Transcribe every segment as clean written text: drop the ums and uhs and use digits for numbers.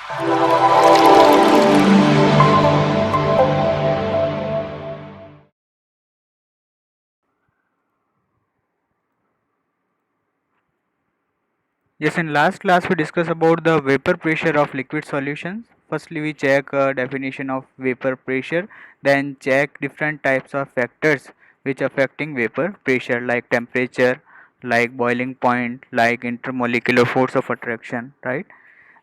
Yes, in last class we discussed about the vapor pressure of liquid solutions. Firstly, we check definition of vapor pressure, then check different types of factors which affecting vapor pressure, like temperature, like boiling point, like intermolecular force of attraction, right?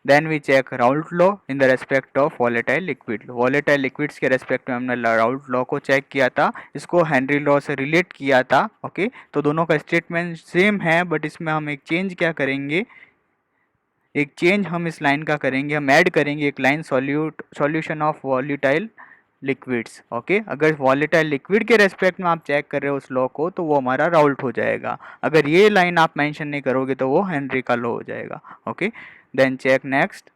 Then we check Raoult law in the respect of volatile liquid. Volatile liquids के respect में हमने Raoult law को check किया था, इसको Henry law से relate किया था. ओके, तो दोनों का स्टेटमेंट सेम है, बट इसमें हम एक चेंज क्या करेंगे, एक चेंज हम इस लाइन का करेंगे, हम ऐड करेंगे एक line solution of volatile liquids. Okay, अगर वॉलेटाइल लिक्विड के रेस्पेक्ट में आप चेक कर रहे हो उस लॉ को, तो वो हमारा राउल्ट हो जाएगा. अगर ये लाइन आप मेंशन नहीं करोगे तो वो हेनरी का लॉ हो जाएगा. Okay, then check next.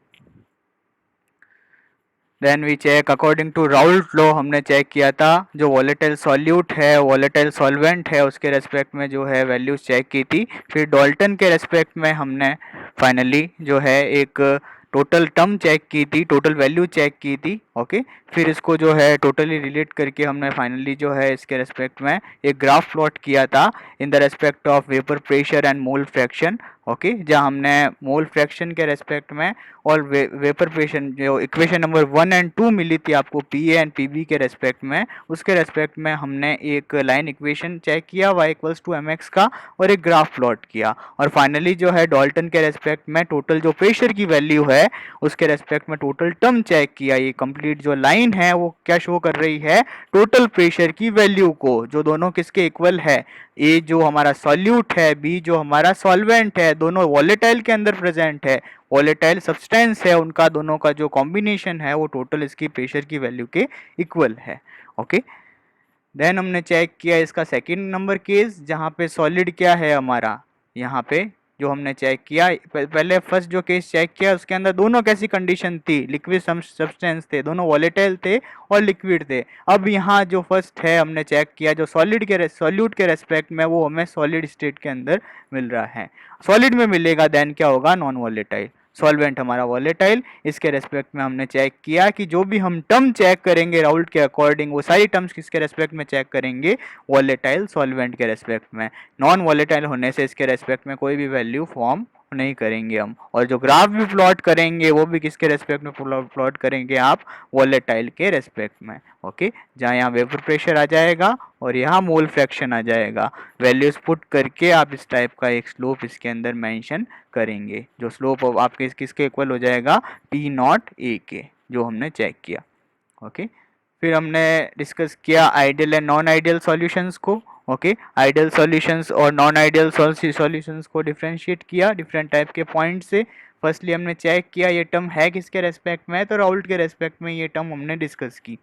Then we check according to Raoult law हमने चेक किया था, जो वॉलेटाइल सॉल्यूट है, वॉलेटाइल सॉल्वेंट है, उसके रेस्पेक्ट में जो है वैल्यूज चेक की थी. फिर डॉल्टन के रेस्पेक्ट में हमने फाइनली जो है एक टोटल टर्म चेक की थी, टोटल वैल्यू चेक की थी. ओके, फिर इसको जो है टोटली रिलेट करके हमने फाइनली जो है इसके रेस्पेक्ट में एक ग्राफ प्लॉट किया था in the respect of vapour pressure and mole fraction. Okay, जहाँ हमने मोल फ्रैक्शन के रेस्पेक्ट में और वेपर प्रेशर जो इक्वेशन नंबर 1 एंड 2 मिली थी आपको P A and P B के रेस्पेक्ट में, उसके रेस्पेक्ट में हमने एक लाइन इक्वेशन चेक किया y equals to M X का, और एक ग्राफ प्लॉट किया. और फाइनली जो है डॉल्टन के रेस्पेक्ट में टोटल जो प्रेशर की वैल्यू है उसके रेस्पेक्ट में टोटल टर्म चेक किया. ये कंप्लीट जो लाइन है वो क्या शो कर रही है, टोटल प्रेशर की वैल्यू को, जो दोनों किसके इक्वल है, ए जो हमारा सॉल्यूट है, बी जो हमारा सॉल्वेंट है, दोनों वॉलेटाइल के अंदर प्रेजेंट है, वॉलेटाइल सब्सटेंस है, उनका दोनों का जो कॉम्बिनेशन है वो टोटल इसकी प्रेशर की वैल्यू के इक्वल है. ओके, देन हमने चेक किया इसका सेकंड नंबर केस, जहाँ पे सॉलिड क्या है हमारा, यहाँ पे जो हमने चेक किया, पहले फर्स्ट जो केस चेक किया उसके अंदर दोनों कैसी कंडीशन थी, लिक्विड सब्सटेंस थे, दोनों वॉलेटाइल थे और लिक्विड थे. अब यहाँ जो फर्स्ट है हमने चेक किया जो सॉल्यूट के रेस्पेक्ट में, वो हमें सॉलिड स्टेट के अंदर मिल रहा है, सॉलिड में मिलेगा. देन क्या होगा, नॉन वॉलेटाइल. सॉल्वेंट हमारा वॉलेटाइल. इसके रेस्पेक्ट में हमने चेक किया कि जो भी हम टर्म चेक करेंगे राउल्ट के अकॉर्डिंग, वो सारी टर्म्स किसके रेस्पेक्ट में चेक करेंगे, वॉलेटाइल सॉल्वेंट के रेस्पेक्ट में. नॉन वॉलेटाइल होने से इसके रेस्पेक्ट में कोई भी वैल्यू फॉर्म नहीं करेंगे हम. और जो ग्राफ भी प्लॉट करेंगे वो भी किसके रेस्पेक्ट में प्लॉट करेंगे आप, वॉलेटाइल के रेस्पेक्ट में. ओके, जहाँ यहाँ वेपर प्रेशर आ जाएगा और यहाँ मोल फ्रैक्शन आ जाएगा. वैल्यूज पुट करके आप इस टाइप का एक स्लोप इसके अंदर मेंशन करेंगे, जो स्लोप आपके किसके इक्वल हो जाएगा, पी नॉट ए के, जो हमने चेक किया. ओके, फिर हमने डिस्कस किया ideal and non ideal solutions को. ओके, आइडियल सॉल्यूशंस और नॉन आइडियल सॉल्यूशंस को डिफरेंशिएट किया डिफरेंट टाइप के पॉइंट से. फर्स्टली हमने चेक किया ये टर्म है किसके रेस्पेक्ट में, तो राउल्ट के रेस्पेक्ट में ये टर्म हमने डिस्कस की.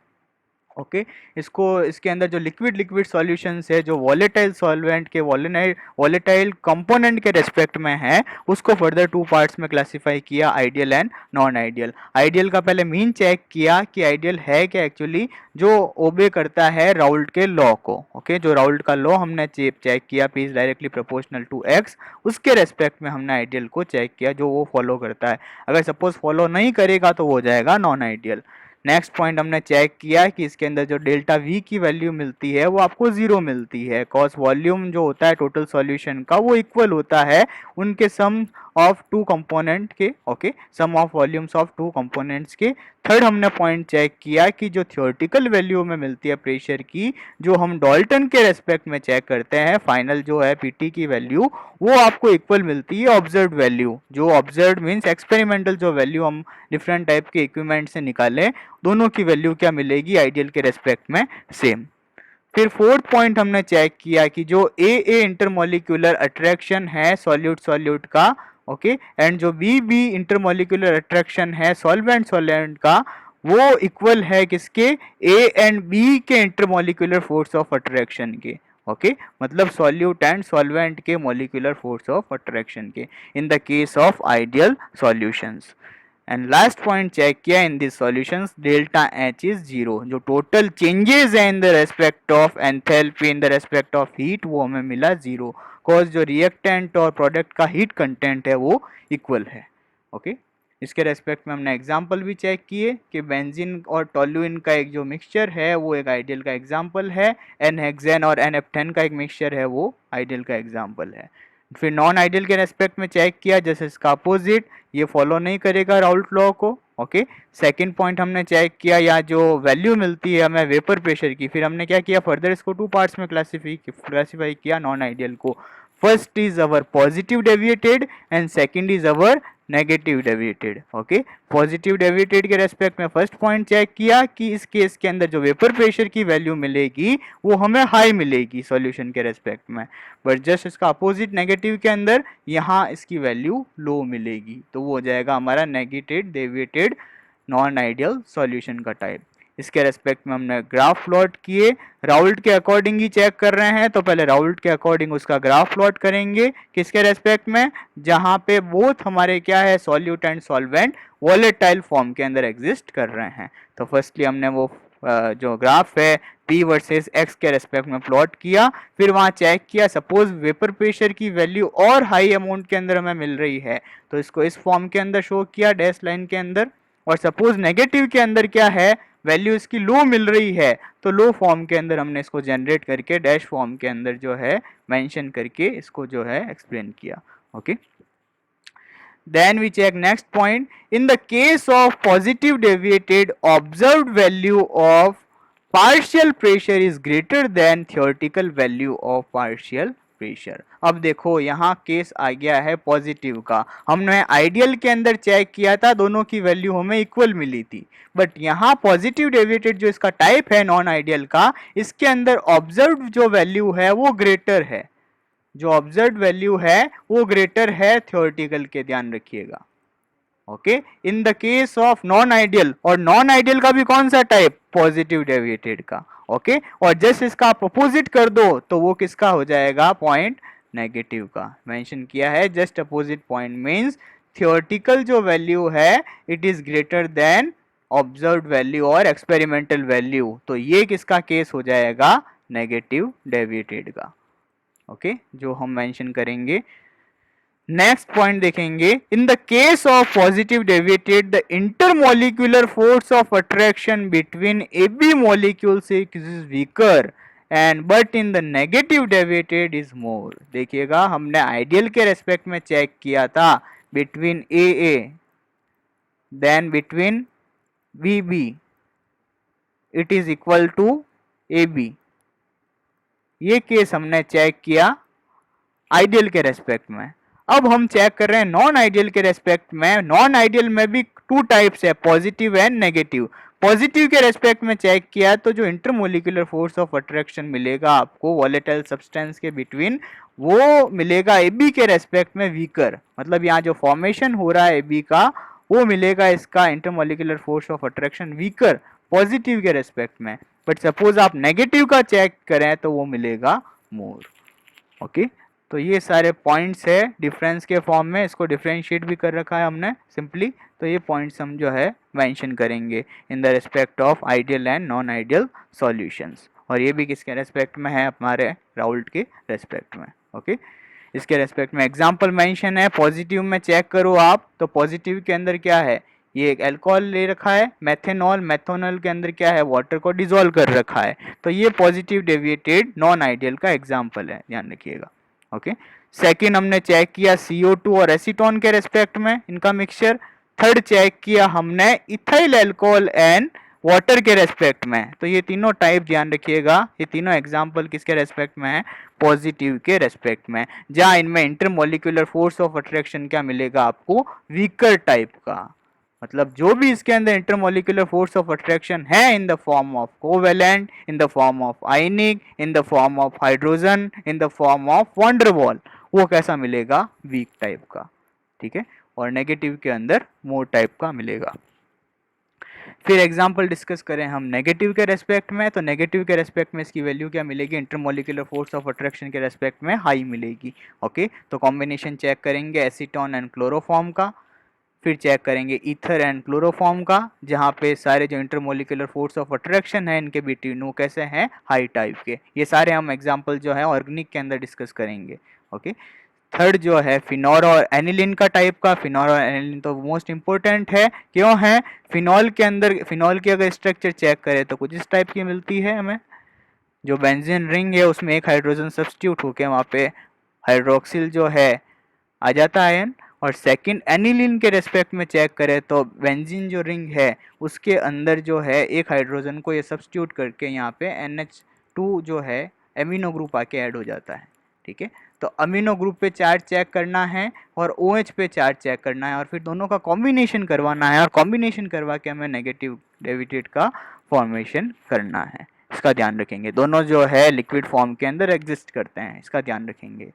ओके, इसको इसके अंदर जो लिक्विड सॉल्यूशंस है, जो वॉलेटाइल सॉल्वेंट के वॉलेटाइल कंपोनेंट के रेस्पेक्ट में है, उसको फर्दर टू पार्ट्स में क्लासिफाई किया, ideal and non ideal. Ideal का पहले मीन चेक किया कि आइडियल है क्या एक्चुअली, जो ओबे करता है राउल्ट के लॉ को. ओके, जो राउल्ट का लॉ हमने चेक किया, P is directly proportional to X, उसके रेस्पेक्ट में हमने आइडियल को चेक किया, जो वो फॉलो करता है. अगर सपोज फॉलो नहीं करेगा तो वो हो जाएगा नॉन आइडियल. नेक्स्ट पॉइंट हमने चेक किया कि इसके अंदर जो डेल्टा वी की वैल्यू मिलती है वो आपको जीरो मिलती है, कॉज वॉल्यूम जो होता है टोटल सॉल्यूशन का वो इक्वल होता है उनके सम ऑफ टू कंपोनेंट के. Okay, sum of volumes of two components के. थर्ड हमने पॉइंट चेक किया कि जो थियोरेटिकल वैल्यू में मिलती है प्रेशर की, जो हम डॉल्टन के रेस्पेक्ट में चेक करते हैं, फाइनल जो है पीटी की वैल्यू, वो आपको इक्वल मिलती है ऑब्जर्व वैल्यू. जो ऑब्जर्व मीन्स एक्सपेरिमेंटल जो वैल्यू हम डिफरेंट टाइप के इक्विपमेंट से निकालें, दोनों की वैल्यू क्या मिलेगी, आइडियल के रेस्पेक्ट में सेम. फिर फोर्थ पॉइंट हमने चेक किया कि जो ए इंटरमोलिकुलर अट्रैक्शन है सॉल्यूट का, ओके, एंड जो बी इंटरमोलिकुलर अट्रैक्शन है सॉल्वेंट का, वो इक्वल है किसके, ए एंड बी के इंटरमोलिकुलर फोर्स ऑफ अट्रैक्शन के. ओके, मतलब सॉल्यूट एंड सॉल्वेंट के मोलिकुलर फोर्स ऑफ अट्रैक्शन के, in the case of ideal solutions. And last point check किया in this solutions, delta H is zero. जो total changes है in the respect of enthalpy in the respect of heat, वो हमें मिला zero, cause जो reactant और product का heat content है वो इक्वल है. ओके, इसके रेस्पेक्ट में हमने एग्जाम्पल भी चेक किए कि बेंजीन और टोल्यूइन का एक जो मिक्सचर है वो एक आइडियल का एग्जाम्पल है, एन हेक्सेन और एन एप्टेन का एक मिक्सचर है वो आइडियल का एग्जाम्पल है। फिर नॉन आइडियल के रेस्पेक्ट में चेक किया जैसे इसका अपोजिट, ये फॉलो नहीं करेगा राउल्ट लॉ को। ओके, सेकंड पॉइंट हमने चेक किया या जो वैल्यू मिलती है हमें वेपर प्रेशर की, फिर हमने क्या किया फर्दर इसको टू पार्ट्स में क्लासीफाई किया नॉन आइडियल को। First is our positive deviated and second is our negative deviated. Okay, positive deviated के रेस्पेक्ट में फर्स्ट पॉइंट चेक किया कि इस केस के अंदर जो वेपर प्रेशर की वैल्यू मिलेगी वो हमें हाई मिलेगी सॉल्यूशन के रेस्पेक्ट में, बट जस्ट इसका अपोजिट नेगेटिव के अंदर यहाँ इसकी वैल्यू लो मिलेगी, तो वो हो जाएगा हमारा negative deviated non ideal solution का टाइप। इसके रेस्पेक्ट में हमने ग्राफ प्लॉट किए, राउल्ट के अकॉर्डिंग ही चेक कर रहे हैं तो पहले राउल्ट के अकॉर्डिंग उसका ग्राफ प्लॉट करेंगे, किसके रेस्पेक्ट में, जहां पे बोथ हमारे क्या है solute and solvent volatile form के अंदर एग्जिस्ट कर रहे हैं। तो फर्स्टली हमने वो जो ग्राफ है P वर्सेस X के रेस्पेक्ट में प्लॉट किया, फिर वहां चेक किया सपोज वेपर प्रेशर की वैल्यू और हाई अमाउंट के अंदर हमें मिल रही है तो इसको इस फॉर्म के अंदर शो किया डैश लाइन के अंदर, और सपोज नेगेटिव के अंदर क्या है वैल्यू इसकी लो मिल रही है तो लो फॉर्म के अंदर हमने इसको जनरेट करके डैश फॉर्म के अंदर जो है मेंशन करके इसको जो है एक्सप्लेन किया। Okay, then we check next point, in the case of positive deviated observed value of partial pressure is greater than theoretical value of partial pressure. अब देखो यहाँ केस आ गया है पॉजिटिव का, हमने आइडियल के अंदर चेक किया था दोनों की वैल्यू हमें इक्वल मिली थी, बट यहाँ पॉजिटिव डेविएटेड जो इसका टाइप है नॉन आइडियल का, इसके अंदर ऑब्जर्व्ड जो वैल्यू है वो ग्रेटर है, जो ऑब्जर्व्ड वैल्यू है वो ग्रेटर है थ्योरेटिकल के, ध्यान रखिएगा। Okay, in the case of non ideal, और नॉन आइडियल का भी कौन सा टाइप, पॉजिटिव डेविएटेड का। ओके, और जस्ट इसका आप अपोजिट कर दो तो वो किसका हो जाएगा, पॉइंट नेगेटिव का मेंशन किया है। Just opposite point means theoretical जो वैल्यू है it is greater then observed value और एक्सपेरिमेंटल वैल्यू, तो ये किसका केस हो जाएगा, नेगेटिव डेविएटेड का। ओके, जो हम मेंशन करेंगे। नेक्स्ट पॉइंट देखेंगे, in the case of positive deviated the intermolecular force of attraction between AB molecules is weaker and but in the negative deviated is more. देखिएगा हमने ideal के respect में check किया था between AA then between VB it is equal to AB, ये case हमने check किया ideal के रेस्पेक्ट में। अब हम चेक कर रहे हैं नॉन आइडियल के रेस्पेक्ट में, नॉन आइडियल में भी टू टाइप्स है, पॉजिटिव एंड नेगेटिव। पॉजिटिव के रेस्पेक्ट में चेक किया तो जो इंटरमोलिकुलर फोर्स ऑफ अट्रैक्शन मिलेगा आपको वोलेटाइल सब्सटेंस के बिटवीन, वो मिलेगा AB के रेस्पेक्ट में वीकर, मतलब यहाँ जो फॉर्मेशन हो रहा है AB का वो मिलेगा इसका intermolecular force of attraction weaker positive के रेस्पेक्ट में, बट सपोज आप नेगेटिव का चेक करें तो वो मिलेगा मोर। ओके, तो ये सारे पॉइंट्स है डिफरेंस के फॉर्म में, इसको डिफरेंशिएट भी कर रखा है हमने सिंपली, तो ये पॉइंट्स हम जो है मेंशन करेंगे in the respect of ideal and non ideal solutions, और ये भी किसके रेस्पेक्ट में है, हमारे राउल्ट के रेस्पेक्ट में। ओके, इसके रेस्पेक्ट में एग्जाम्पल मेंशन है, पॉजिटिव में चेक करो आप तो पॉजिटिव के अंदर क्या है, ये एक अल्कोहल ले रखा है मेथेनॉल, मेथेनॉल के अंदर क्या है वाटर को डिसॉल्व कर रखा है, तो ये पॉजिटिव डेविएटेड नॉन आइडियल का एग्जाम्पल है, ध्यान रखिएगा। ओके, सेकंड हमने चेक किया CO2 और एसीटोन के रेस्पेक्ट में इनका मिक्सचर। थर्ड चेक किया हमने इथाइल अल्कोहल एंड वाटर के रेस्पेक्ट में, तो ये तीनों टाइप ध्यान रखिएगा, ये तीनों एग्जाम्पल किसके रेस्पेक्ट में है, पॉजिटिव के रेस्पेक्ट में, जहां इनमें इंटरमोलिकुलर फोर्स ऑफ अट्रैक्शन क्या मिलेगा आपको, वीकर टाइप का, मतलब जो भी इसके अंदर इंटरमोलिकुलर फोर्स ऑफ अट्रैक्शन है in the form of covalent, in the form of ionic, in the form of hydrogen, in the form of van der Waals, वो कैसा मिलेगा, वीक टाइप का। ठीक है, और नेगेटिव के अंदर मोर टाइप का मिलेगा। फिर एग्जाम्पल डिस्कस करें हम नेगेटिव के रेस्पेक्ट में, तो नेगेटिव के रेस्पेक्ट में इसकी वैल्यू क्या मिलेगी, इंटरमोलिकुलर फोर्स ऑफ अट्रैक्शन के रेस्पेक्ट में हाई मिलेगी। ओके, तो कॉम्बिनेशन चेक करेंगे एसीटोन एंड क्लोरोफॉर्म का, फिर चेक करेंगे ईथर एंड क्लोरोफॉर्म का, जहाँ पे सारे जो इंटरमोलिकुलर फोर्स ऑफ अट्रैक्शन है इनके बिटवीन वो कैसे हैं, हाई टाइप के। ये सारे हम एग्जांपल जो है ऑर्गेनिक के अंदर डिस्कस करेंगे। ओके, थर्ड जो है फिनॉल और एनिलीन का टाइप का। फिनॉल और एनिलीन तो मोस्ट इंपॉर्टेंट है, क्यों है? फिनॉल के अंदर, फिनॉल की अगर स्ट्रक्चर चेक करें तो कुछ इस टाइप की मिलती है हमें। जो बेंजीन रिंग है उसमें एक हाइड्रोजन सब्स्टिट्यूट होके वहाँ पे हाइड्रोक्सिल जो है आ जाता है आयन। और सेकंड एनिलीन के रेस्पेक्ट में चेक करें तो बेंजीन जो रिंग है उसके अंदर जो है एक हाइड्रोजन को ये सब्स्टिट्यूट करके यहाँ पे NH2 जो है एमिनो ग्रुप आके ऐड हो जाता है। ठीक है, तो अमीनो ग्रुप पे चार्ज चेक करना है और OH पे चार्ज चेक करना है और फिर दोनों का कॉम्बिनेशन करवाना है और कॉम्बिनेशन करवा के हमें नेगेटिव डेविएटेड का फॉर्मेशन करना है। इसका ध्यान रखेंगे। दोनों जो है लिक्विड फॉर्म के अंदर एग्जिस्ट करते हैं, इसका ध्यान रखेंगे।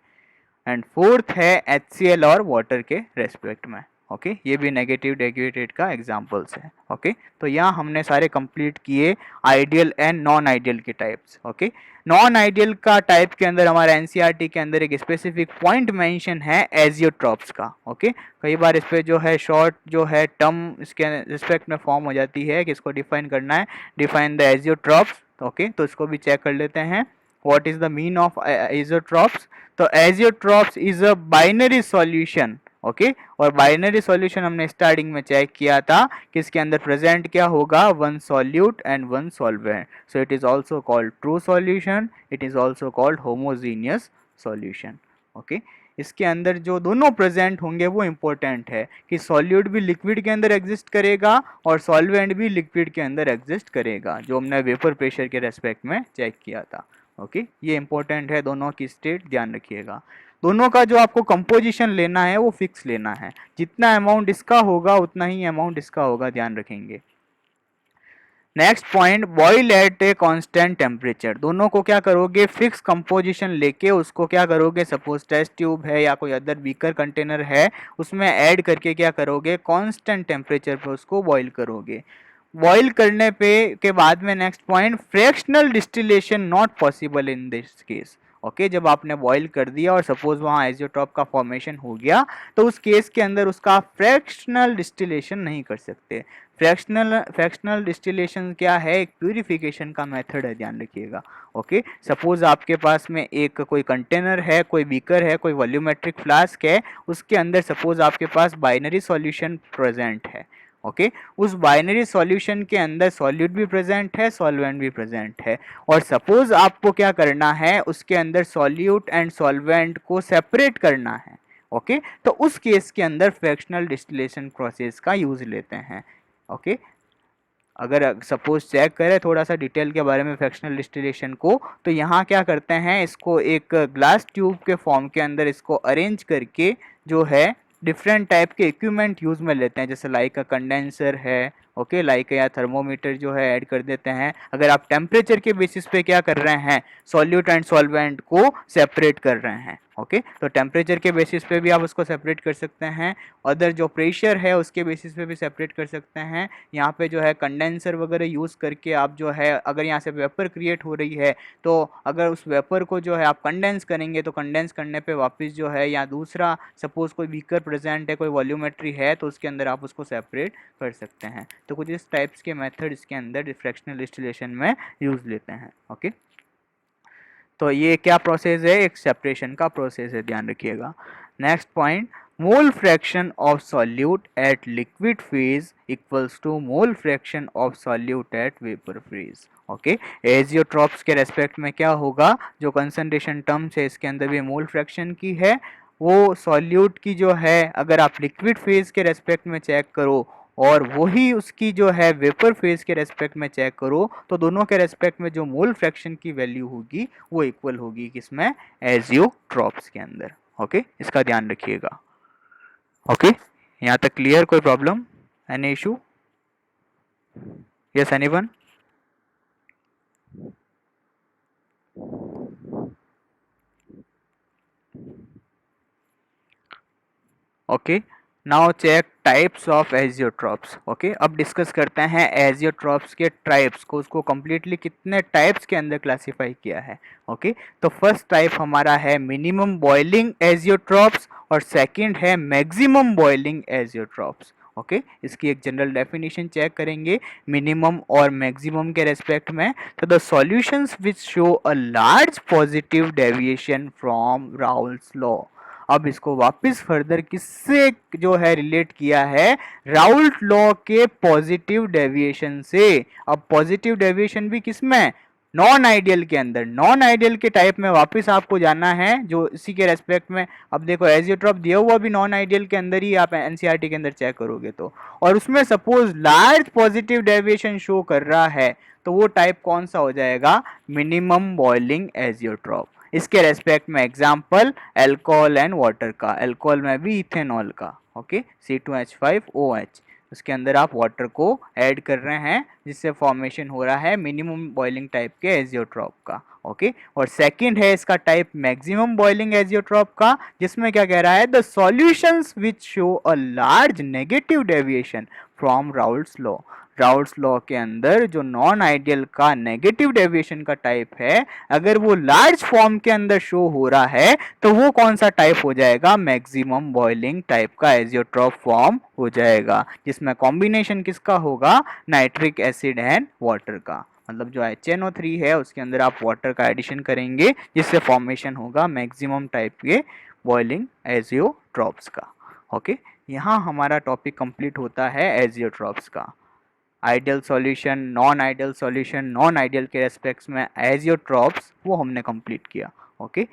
एंड फोर्थ है HCl और वाटर के रेस्पेक्ट में। ओके, ये भी नेगेटिव डेरिवेटेड का एग्जांपल्स है। ओके, तो यहाँ हमने सारे कंप्लीट किए आइडियल एंड नॉन आइडियल के टाइप्स। ओके, नॉन आइडियल का टाइप के अंदर हमारा NCERT के अंदर एक स्पेसिफिक पॉइंट मेंशन है एजियोट्रॉप्स का। ओके, कई बार इस पे जो है शॉर्ट जो है टर्म इसके रिस्पेक्ट में फॉर्म हो जाती है कि इसको डिफाइन करना है, डिफाइन द एजियोट्रॉप्स। ओके, तो इसको भी चेक कर लेते हैं। What is the mean of azeotropes? तो azeotropes is a binary solution. Okay, और बाइनरी सॉल्यूशन हमने स्टार्टिंग में चेक किया था कि इसके अंदर प्रेजेंट क्या होगा, one solute and one solvent. So it is also called true solution, it is also called homogeneous solution. Okay, इसके अंदर जो दोनों प्रेजेंट होंगे वो इंपॉर्टेंट है कि सॉल्यूट भी लिक्विड के अंदर एग्जिस्ट करेगा और सॉल्वेंट भी लिक्विड के अंदर एग्जिस्ट करेगा, जो हमने वेपर प्रेशर के रेस्पेक्ट में चेक किया था। ओके, ये इंपॉर्टेंट है, दोनों की स्टेट ध्यान रखिएगा। दोनों का जो आपको कंपोजिशन लेना है वो फिक्स लेना है, जितना अमाउंट इसका होगा उतना ही अमाउंट इसका होगा, ध्यान रखेंगे। Next point, boil at a constant temperature. दोनों को क्या करोगे, फिक्स कंपोजिशन लेके उसको क्या करोगे, सपोज टेस्ट ट्यूब है या कोई अदर बीकर कंटेनर है उसमें ऐड करके क्या करोगे, कांस्टेंट टेम्परेचर पे उसको बॉईल करोगे। बॉईल करने पे के बाद में next point, fractional distillation not possible in this case. Okay, जब आपने बॉईल कर दिया और सपोज वहाँ एजियोट्रॉप का फॉर्मेशन हो गया तो उस केस के अंदर उसका फ्रैक्शनल डिस्टिलेशन नहीं कर सकते। फ्रैक्शनल डिस्टिलेशन क्या है, एक प्यूरिफिकेशन का मेथड है, ध्यान रखिएगा। ओके, सपोज आपके पास में एक कोई कंटेनर है, कोई बीकर है, कोई वॉल्यूमेट्रिक फ्लास्क है, उसके अंदर सपोज आपके पास बाइनरी सॉल्यूशन प्रेजेंट है। ओके, उस बाइनरी सॉल्यूशन के अंदर सॉल्यूट भी प्रेजेंट है, सॉल्वेंट भी प्रेजेंट है, और सपोज आपको क्या करना है, उसके अंदर सॉल्यूट एंड सॉल्वेंट को सेपरेट करना है। ओके, तो उस केस के अंदर फ्रैक्शनल डिस्टिलेशन प्रोसेस का यूज लेते हैं। ओके, अगर सपोज चेक करें थोड़ा सा डिटेल के बारे में फ्रैक्शनल डिस्टिलेशन को, तो यहाँ क्या करते हैं, इसको एक ग्लास ट्यूब के फॉर्म के अंदर इसको अरेंज करके जो है डिफरेंट टाइप के इक्विपमेंट यूज में लेते हैं, जैसे लाइक का कंडेंसर है। ओके, लाइक या थर्मोमीटर जो है ऐड कर देते हैं। अगर आप टेम्परेचर के बेसिस पे क्या कर रहे हैं, सॉल्यूट एंड सॉल्वेंट को सेपरेट कर रहे हैं। ओके, तो टेम्परेचर के बेसिस पे भी आप उसको सेपरेट कर सकते हैं, अदर जो प्रेशर है उसके बेसिस पे भी सेपरेट कर सकते हैं। यहाँ पे जो है कंडेंसर वगैरह यूज़ करके आप जो है, अगर यहाँ से वेपर क्रिएट हो रही है तो अगर उस वेपर को जो है आप कंडेंस करेंगे तो कंडेंस करने पे वापस जो है, या दूसरा सपोज कोई बीकर प्रेजेंट है, कोई वॉल्यूमेट्री है, तो उसके अंदर आप उसको सेपरेट कर सकते हैं। तो कुछ इस टाइप्स के मेथड इसके अंदर फ्रैक्शनल डिस्टिलेशन में यूज़ लेते हैं। ओके, तो ये क्या प्रोसेस है, एक सेपरेशन का प्रोसेस है, ध्यान रखिएगा। Next point, mole fraction of solute at liquid phase equals to mole fraction of solute at vapour phase. Okay, azeotropes के रेस्पेक्ट में क्या होगा, जो कंसंट्रेशन टर्म्स है इसके अंदर भी मोल फ्रैक्शन की है, वो सॉल्यूट की जो है अगर आप लिक्विड फेज के रेस्पेक्ट में चेक करो और वही उसकी जो है वेपर फेज के रेस्पेक्ट में चेक करो, तो दोनों के रेस्पेक्ट में जो मोल फ्रैक्शन की वैल्यू होगी वो इक्वल होगी किसमें, एजियोट्रॉप्स के अंदर। ओके, इसका ध्यान रखिएगा। ओके, यहाँ तक क्लियर, कोई problem, any issue? Yes, anyone? Okay, now check types of azeotropes. Okay, अब डिस्कस करते हैं एजियोट्रॉप्स के टाइप्स को, उसको कम्प्लीटली कितने टाइप्स के अंदर क्लासिफाई किया है। ओके, तो फर्स्ट टाइप हमारा है मिनिमम बॉइलिंग एजियोट्रॉप्स और सेकंड है मैक्सिमम बॉइलिंग एजियोट्रॉप्स। ओके, इसकी एक जनरल डेफिनेशन चेक करेंगे मिनिमम और मैक्सिमम के रेस्पेक्ट में। तो the solutions which show a large positive deviation from Raoult's law अब इसको वापस फर्दर किससे जो है रिलेट किया है, राउल्ट लॉ के पॉजिटिव डेविएशन से। अब पॉजिटिव डेविएशन भी किसमें, नॉन आइडियल के अंदर। नॉन आइडियल के टाइप में वापस आपको जाना है जो इसी के रेस्पेक्ट में। अब देखो एजियोट्रॉप दिया हुआ भी नॉन आइडियल के अंदर ही, आप एनसीईआरटी के अंदर चेक करोगे तो, और उसमें suppose large positive deviation show कर रहा है तो वो टाइप कौन सा हो जाएगा, मिनिमम बॉइलिंग एजियोट्रॉप। इसके रेस्पेक्ट में एग्जाम्पल एल्कोहल एंड वाटर का, एल्कोहल में भी इथेनॉल का, ओके, C2H5OH, उसके अंदर आप वाटर को ऐड कर रहे हैं जिससे फॉर्मेशन हो रहा है मिनिमम बॉइलिंग टाइप के एजियोट्रॉप का, ओके। और सेकंड है इसका टाइप मैक्सिमम बॉइलिंग एजियोट्रॉप का, जिसमें क्या कह रहा है, the solutions which show a large negative deviation from Raoult's law. Raoult's law के अंदर जो नॉन आइडियल का नेगेटिव डेविएशन का टाइप है, अगर वो लार्ज फॉर्म के अंदर शो हो रहा है तो वो कौन सा टाइप हो जाएगा, मैक्सिमम बॉइलिंग टाइप का एजियोट्रॉप फॉर्म हो जाएगा, जिसमें कॉम्बिनेशन किसका होगा, नाइट्रिक एसिड एंड वाटर का। मतलब जो HNO3 है उसके अंदर आप वाटर का एडिशन करेंगे जिससे फॉर्मेशन होगा मैक्सिमम टाइप के बॉइलिंग एजियोट्रॉप्स का, ओके। यहाँ हमारा टॉपिक कंप्लीट होता है एजियोट्रॉप्स का। Ideal solution, non ideal solution, non ideal के रेस्पेक्ट्स में एजियोट्रॉप्स वो हमने कंप्लीट किया, ओके।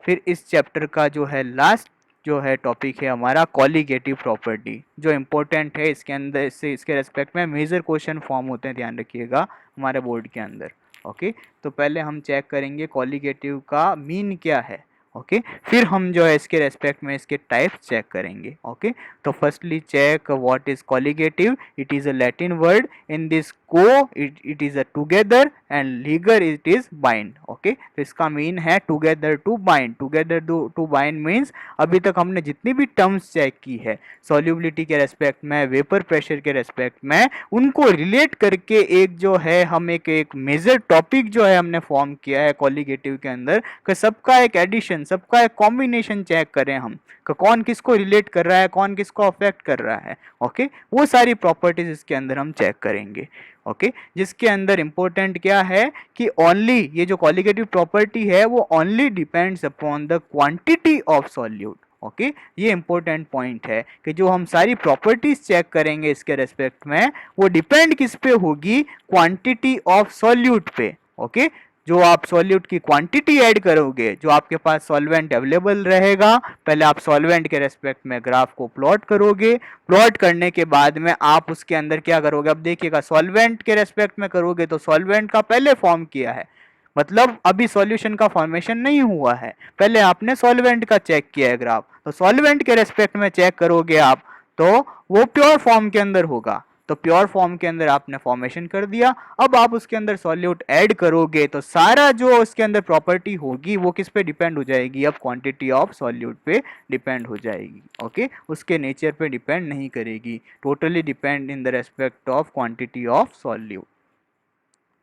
फिर इस चैप्टर का जो है लास्ट जो है टॉपिक है हमारा कॉलिगेटिव प्रॉपर्टी, जो इम्पोर्टेंट है। इसके अंदर से इसके रेस्पेक्ट में मेजर क्वेश्चन फॉर्म होते हैं, ध्यान रखिएगा हमारे बोर्ड के अंदर, ओके। तो पहले हम चेक करेंगे कॉलिगेटिव का मीन क्या है, ओके। फिर हम जो है इसके रेस्पेक्ट में इसके टाइप्स चेक करेंगे, ओके। तो firstly check what is colligative. It is a Latin word, in this co it is a together and ligare it is bind, okay. तो इसका मीन है together to bind. Together to bind means अभी तक हमने जितनी भी terms check की है सॉल्युबिलिटी के रेस्पेक्ट में, वेपर प्रेशर के रेस्पेक्ट में, उनको रिलेट करके एक जो है हम एक मेजर टॉपिक जो है हमने फॉर्म किया है कॉलिगेटिव के अंदर, कि सबका एक एडिशन, सबका एक कॉम्बिनेशन चेक करें हम, कि कौन किसको रिलेट कर रहा है, कौन किसको अफेक्ट कर रहा है, ओके। वो सारी प्रॉपर्टीज इसके अंदर हम चेक करेंगे, ओके। जिसके अंदर इंपॉर्टेंट क्या है कि ओनली ये जो कॉलिगेटिव प्रॉपर्टी है वो only depends upon the quantity of solute, okay. ये इंपॉर्टेंट पॉइंट है कि जो हम सारी प्रॉपर्टीज चेक करेंगे इसके रेस्पेक्ट में वो डिपेंड किस पे होगी, क्वांटिटी ऑफ सॉल्यूट पे, ओके। जो आप सॉल्यूट की क्वांटिटी ऐड करोगे, जो आपके पास सॉल्वेंट अवेलेबल रहेगा, पहले आप सॉल्वेंट के रेस्पेक्ट में ग्राफ को प्लॉट करोगे, प्लॉट करने के बाद में आप उसके अंदर क्या करोगे, अब देखिएगा सॉल्वेंट के रेस्पेक्ट में करोगे तो सॉल्वेंट का पहले फॉर्म किया है, मतलब अभी सॉल्यूशन का फॉर्मेशन नहीं हुआ है, पहले आपने सॉल्वेंट का चेक किया है ग्राफ, तो सॉल्वेंट के रेस्पेक्ट में चेक करोगे आप तो वो प्योर फॉर्म के अंदर होगा, तो प्योर फॉर्म के अंदर आपने फॉर्मेशन कर दिया। अब आप उसके अंदर सॉल्यूट ऐड करोगे तो सारा जो उसके अंदर प्रॉपर्टी होगी वो किस पे डिपेंड हो जाएगी, अब क्वांटिटी ऑफ सॉल्यूट पे डिपेंड हो जाएगी, ओके। उसके नेचर पे डिपेंड नहीं करेगी, totally depend in the respect of quantity of solute.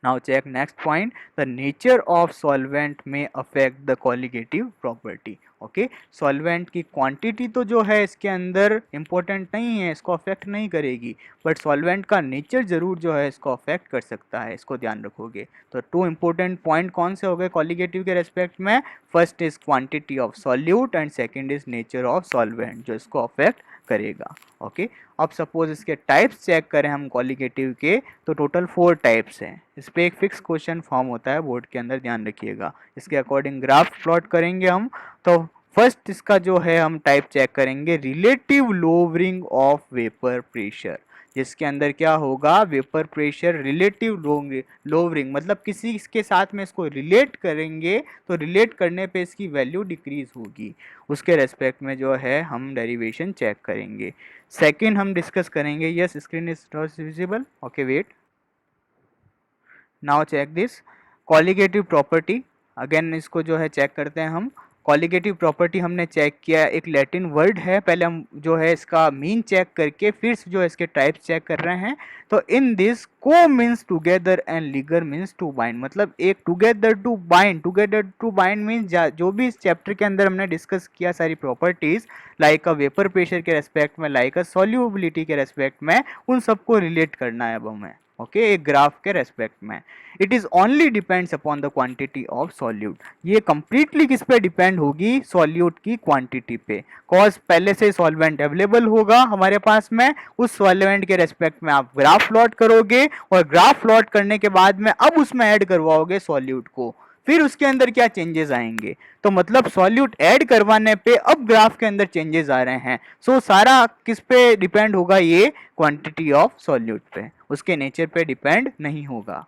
Now check next point, the nature of solvent may affect the colligative property, okay. Solvent की quantity तो जो है इसके अंदर इंपॉर्टेंट नहीं है, इसको अफेक्ट नहीं करेगी, बट सॉल्वेंट का नेचर जरूर जो है इसको अफेक्ट कर सकता है, इसको ध्यान रखोगे। तो टू इंपॉर्टेंट पॉइंट कौन से हो गए कॉलिगेटिव के रेस्पेक्ट में, first is quantity of solute and second is nature of solvent जो इसको अफेक्ट करेगा, ओके। अब सपोज इसके टाइप्स चेक करें हम कॉलिगेटिव के तो टोटल 4 टाइप्स हैं, इस पे एक फिक्स क्वेश्चन फॉर्म होता है बोर्ड के अंदर, ध्यान रखिएगा। इसके अकॉर्डिंग ग्राफ प्लॉट करेंगे हम। तो फर्स्ट इसका जो है हम टाइप चेक करेंगे relative lowering of vapour pressure, जिसके अंदर क्या होगा, वेपर प्रेशर रिलेटिव लोवरिंग, मतलब किसी के साथ में इसको रिलेट करेंगे तो रिलेट करने पे इसकी वैल्यू डिक्रीज होगी, उसके रेस्पेक्ट में जो है हम डेरिवेशन चेक करेंगे। सेकंड हम डिस्कस करेंगे, yes screen is not visible, okay wait, now check this colligative property. Again इसको जो है चेक करते हैं हम। कॉलिगेटिव प्रॉपर्टी हमने चेक किया, एक लैटिन वर्ड है, पहले हम जो है इसका मीन चेक करके फिर जो है इसके टाइप्स चेक कर रहे हैं। तो in this co means together and ligare means to bind, मतलब एक together to bind, together to bind means जो भी इस चैप्टर के अंदर हमने डिस्कस किया सारी प्रॉपर्टीज लाइक अ वेपर प्रेशर के रेस्पेक्ट में, लाइक अ सॉल्युबिलिटी के रेस्पेक्ट में, उन सबको रिलेट करना है अब हमें, ओके, एक ग्राफ के रेस्पेक्ट में। It is only depends upon the quantity of solute, ये कंप्लीटली किस पे डिपेंड होगी, सॉल्यूट की क्वांटिटी पे। कॉज पहले से सॉल्वेंट अवेलेबल होगा हमारे पास में, उस सॉल्वेंट के रेस्पेक्ट में आप ग्राफ प्लॉट करोगे, और ग्राफ प्लॉट करने के बाद में अब उसमें ऐड करवाओगे सॉल्यूट को, फिर उसके अंदर क्या चेंजेस आएंगे। तो मतलब सॉल्यूट ऐड करवाने पे अब ग्राफ के अंदर चेंजेस आ रहे हैं। सो सारा किस पे डिपेंड होगा, ये क्वांटिटी ऑफ सॉल्यूट पे, उसके नेचर पे डिपेंड नहीं होगा।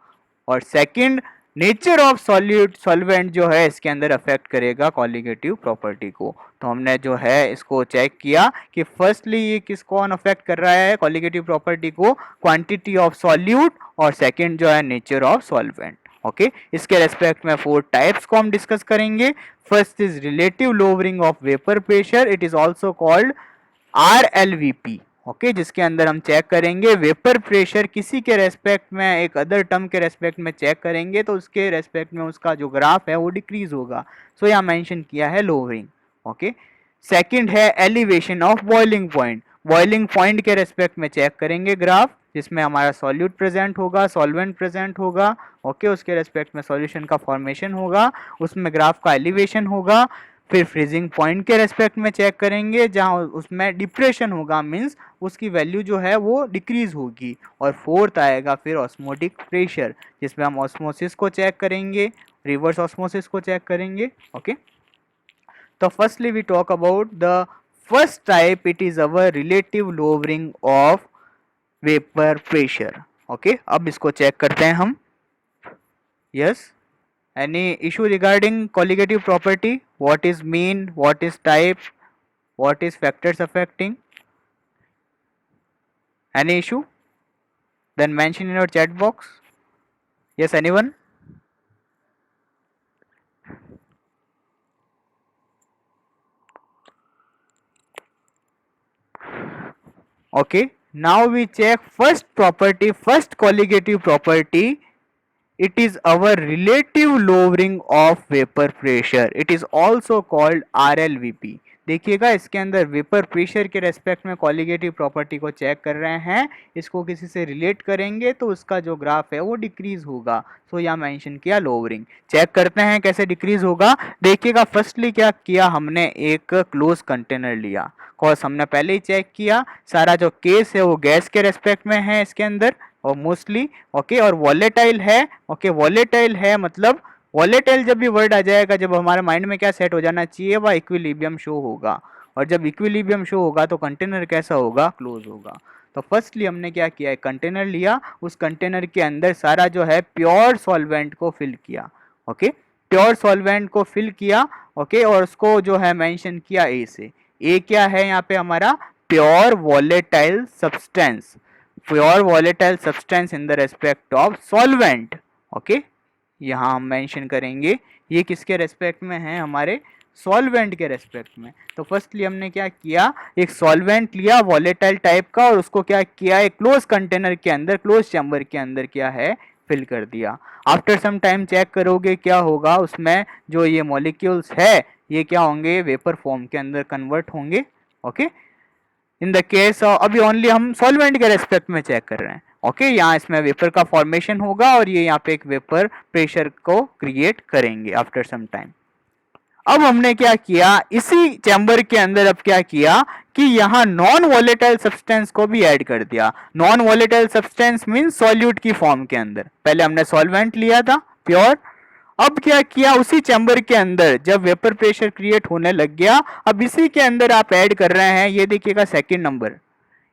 और second, nature of solute solvent जो है इसके अंदर अफेक्ट करेगा कॉलिगेटिव प्रॉपर्टी को। तो हमने जो है इसको चेक किया कि फर्स्टली ये किस कौन अफेक्ट कर रहा है कॉलिगेटिव प्रॉपर्टी को, क्वांटिटी ऑफ सॉल्यूट, और सेकंड जो है नेचर ऑफ सॉल्वेंट। ओके, इसके रेस्पेक्ट में 4 टाइप्स को हम डिस्कस करेंगे। First is relative lowering of vapour pressure, it is also called RLVP। Okay, जिसके अंदर हम चेक करेंगे वेपर प्रेशर किसी के रेस्पेक्ट में एक अदर टर्म के रेस्पेक्ट में चेक करेंगे तो उसके रेस्पेक्ट में उसका जो ग्राफ है वो डिक्रीज होगा। सो यहाँ मेंशन किया है लोअरिंग। ओके, सेकंड है elevation of boiling point, boiling point के रेस्पेक्ट में चेक करेंगे ग्राफ, जिसमें हमारा सॉल्यूट प्रेजेंट होगा, सॉल्वेंट प्रेजेंट होगा। ओके, उसके रेस्पेक्ट में सॉल्यूशन का फॉर्मेशन होगा, उसमें ग्राफ का एलिवेशन होगा। फिर फ्रीजिंग पॉइंट के रेस्पेक्ट में चेक करेंगे, जहां उसमें डिप्रेशन होगा, मींस उसकी वैल्यू जो है वो डिक्रीज होगी। और फोर्थ आएगा फिर ऑस्मोटिक प्रेशर, जिसमें हम ऑस्मोसिस को चेक करेंगे, रिवर्स ऑस्मोसिस को चेक करेंगे। ओके, तो firstly we talk about the first type, it is our relative lowering of vapour pressure. Okay, अब इसको चेक करते हैं हम। Yes, any issue regarding colligative property, what is mean, what is type, what is factors affecting, any issue, then mention in your chat box. Yes, anyone? Okay, now we check first property, first colligative property, it is our relative lowering of vapor pressure, it is also called RLVP। देखिएगा इसके अंदर vapour pressure के respect में colligative property को check कर रहे हैं, इसको किसी से रिलेट करेंगे तो उसका जो ग्राफ है वो डिक्रीज होगा। सो यहाँ मेंशन किया लोअरिंग। चेक करते हैं कैसे डिक्रीज होगा। देखिएगा फर्स्टली क्या किया हमने, एक क्लोज कंटेनर लिया, कॉज हमने पहले ही चेक किया सारा जो केस है वो गैस के रेस्पेक्ट में है इसके अंदर, और मोस्टली ओके, और वॉलेटाइल है। ओके, वॉलेटाइल है मतलब वॉलेटाइल जब भी वर्ड आ जाएगा, जब हमारे माइंड में क्या सेट हो जाना चाहिए, वह इक्विलिब्रियम शो होगा, और जब इक्विलिब्रियम शो होगा तो कंटेनर कैसा होगा, क्लोज होगा। तो फर्स्टली हमने क्या किया, एक कंटेनर लिया, उस कंटेनर के अंदर सारा जो है प्योर सॉल्वेंट को फिल किया। ओके, प्योर सॉल्वेंट को फिल किया। ओके, और उसको जो है मेंशन किया ए से। ए क्या है यहाँ पे हमारा, pure volatile substance, pure volatile substance in the respect of solvent. Okay, यहाँ हम मेंशन करेंगे ये किसके रेस्पेक्ट में है, हमारे सॉल्वेंट के रेस्पेक्ट में। तो फर्स्टली हमने क्या किया, एक सॉल्वेंट लिया वॉलेटाइल टाइप का, और उसको क्या किया, एक क्लोज कंटेनर के अंदर, क्लोज चैम्बर के अंदर क्या है, फिल कर दिया। आफ्टर सम टाइम चेक करोगे क्या होगा, उसमें जो ये मॉलिक्यूल्स है ये क्या होंगे, वेपर फॉर्म के अंदर कन्वर्ट होंगे। ओके, इन द केस अभी ओनली हम सॉल्वेंट के रेस्पेक्ट में चेक कर रहे हैं। ओके, यहाँ इसमें वेपर का फॉर्मेशन होगा, और ये यहाँ पे एक वेपर प्रेशर को क्रिएट करेंगे आफ्टर सम टाइम। अब हमने क्या किया, इसी चैम्बर के अंदर अब क्या किया कि यहाँ नॉन वॉलेटाइल सब्सटेंस को भी ऐड कर दिया। Non volatile substance mean solute की फॉर्म के अंदर। पहले हमने सॉल्वेंट लिया था प्योर, अब क्या किया, उसी चैम्बर के अंदर जब वेपर प्रेशर क्रिएट होने लग गया, अब इसी के अंदर आप ऐड कर रहे हैं, ये देखिएगा सेकंड नंबर,